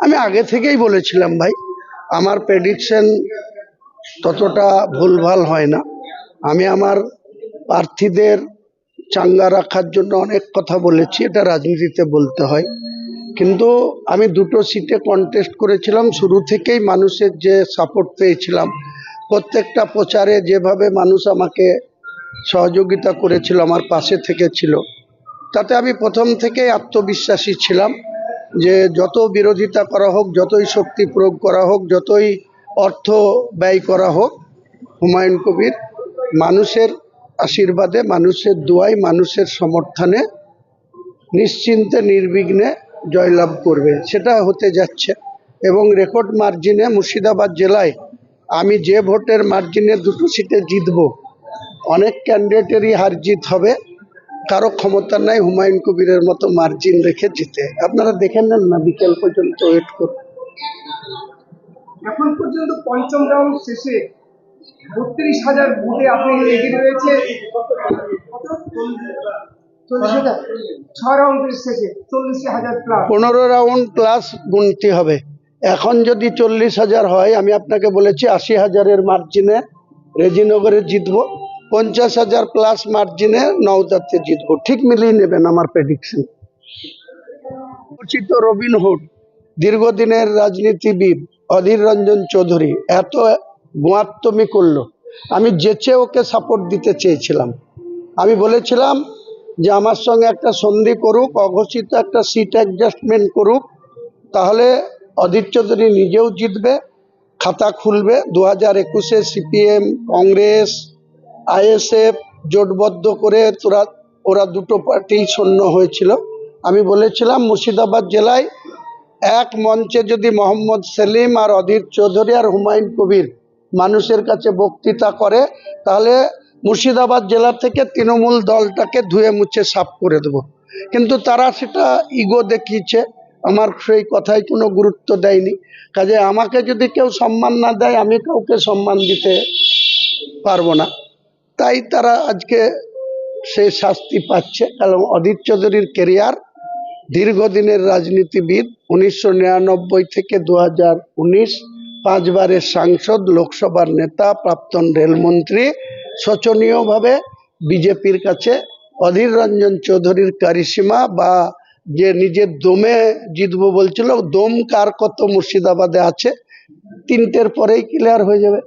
আমি আগে থেকেই বলেছিলাম ভাই, আমার প্রেডিকশন ততটা ভুলভাল হয় না। আমি আমার প্রার্থীদের চাঙ্গা রাখার জন্য অনেক কথা বলেছি, এটা রাজনীতিতে বলতে হয়। কিন্তু আমি দুটো সিটে কন্টেস্ট করেছিলাম, শুরু থেকেই মানুষের যে সাপোর্ট পেয়েছিলাম, প্রত্যেকটা প্রচারে যেভাবে মানুষ আমাকে সহযোগিতা করেছিল, আমার পাশে থেকেছিল, তাতে আমি প্রথম থেকেই আত্মবিশ্বাসী ছিলাম যে যত বিরোধিতা করা হোক, যতই শক্তি প্রয়োগ করা হোক, যতই অর্থ ব্যয় করা হোক, হুমায়ুন কবির মানুষের আশীর্বাদে, মানুষের দোয়ায়, মানুষের সমর্থনে নিশ্চিন্তে নির্বিঘ্নে জয়লাভ করবে, সেটা হতে যাচ্ছে। এবং রেকর্ড মার্জিনে মুর্শিদাবাদ জেলায় আমি যে ভোটের মার্জিনে দুটো সিটে জিতব, অনেক ক্যান্ডিডেটেরই হার জিত হবে, কারো ক্ষমতা নাই হুমায়ুন কবিরের মতো মার্জিন রেখে জিতে। আপনারা দেখে নেন না, বিকেল পর্যন্ত ওয়েট করুন। এখন পর্যন্ত পঞ্চম রাউন্ড শেষে ৩২,০০০ ভোটে আপনি এগিয়ে রয়েছে ৪০,০০০। ৬ রাউন্ডের শেষে ৪০,০০০ প্লাস, 15 রাউন্ড প্লাস গুনতি হবে। এখন যদি 40,000 হয়, আমি আপনাকে বলেছি 80,000-এর মার্জিনে রেজিনগরে জিতবো, 50,000 প্লাস মার্জিনে নওদাতে জিতবো। ঠিক মিলিয়ে নেবেন আমার প্রেডিকশন। পরিচিত রবিনহুড দীর্ঘদিনের রাজনীতিবিদ অধীর রঞ্জন চৌধুরী এত গোয়াত্তমি করলো, আমি যেচে ওকে সাপোর্ট দিতে চেয়েছিলাম। আমি বলেছিলাম যে আমার সঙ্গে একটা সন্ধি করুক, অঘোষিত একটা সিট অ্যাডজাস্টমেন্ট করুক, তাহলে অধীর চৌধুরী নিজেও জিতবে, খাতা খুলবে। 2021-এ সিপিএম, কংগ্রেস, আইএসএফ জোটবদ্ধ করে ওরা দুটো পার্টি শূন্য হয়েছিল। আমি বলেছিলাম মুর্শিদাবাদ জেলায় এক মঞ্চে যদি মোহাম্মদ সেলিম আর অধীর চৌধুরী আর হুমায়ুন কবির মানুষের কাছে বক্তৃতা করে, তাহলে মুর্শিদাবাদ জেলা থেকে তৃণমূল দলটাকে ধুয়ে মুছে সাফ করে দেব। কিন্তু তারা সেটা ইগো দেখিয়েছে, আমার সেই কথায় কোনো গুরুত্ব দেয়নি। কাজে আমাকে যদি কেউ সম্মান না দেয়, আমি কাউকে সম্মান দিতে পারবো না। তাই তারা আজকে সেই শাস্তি পাচ্ছে। কারণ অধীর চৌধুরীর কেরিয়ার, দীর্ঘদিনের রাজনীতিবিদ, 1999 থেকে 2019 পাঁচবারের সাংসদ, লোকসভার নেতা, প্রাক্তন রেলমন্ত্রী, শোচনীয়ভাবে বিজেপির কাছে অধীর রঞ্জন চৌধুরীর কারিশমা বা যে নিজের দমে জিতবো বলছিল, দম কার কত মুর্শিদাবাদে আছে, 3টের পরেই ক্লিয়ার হয়ে যাবে।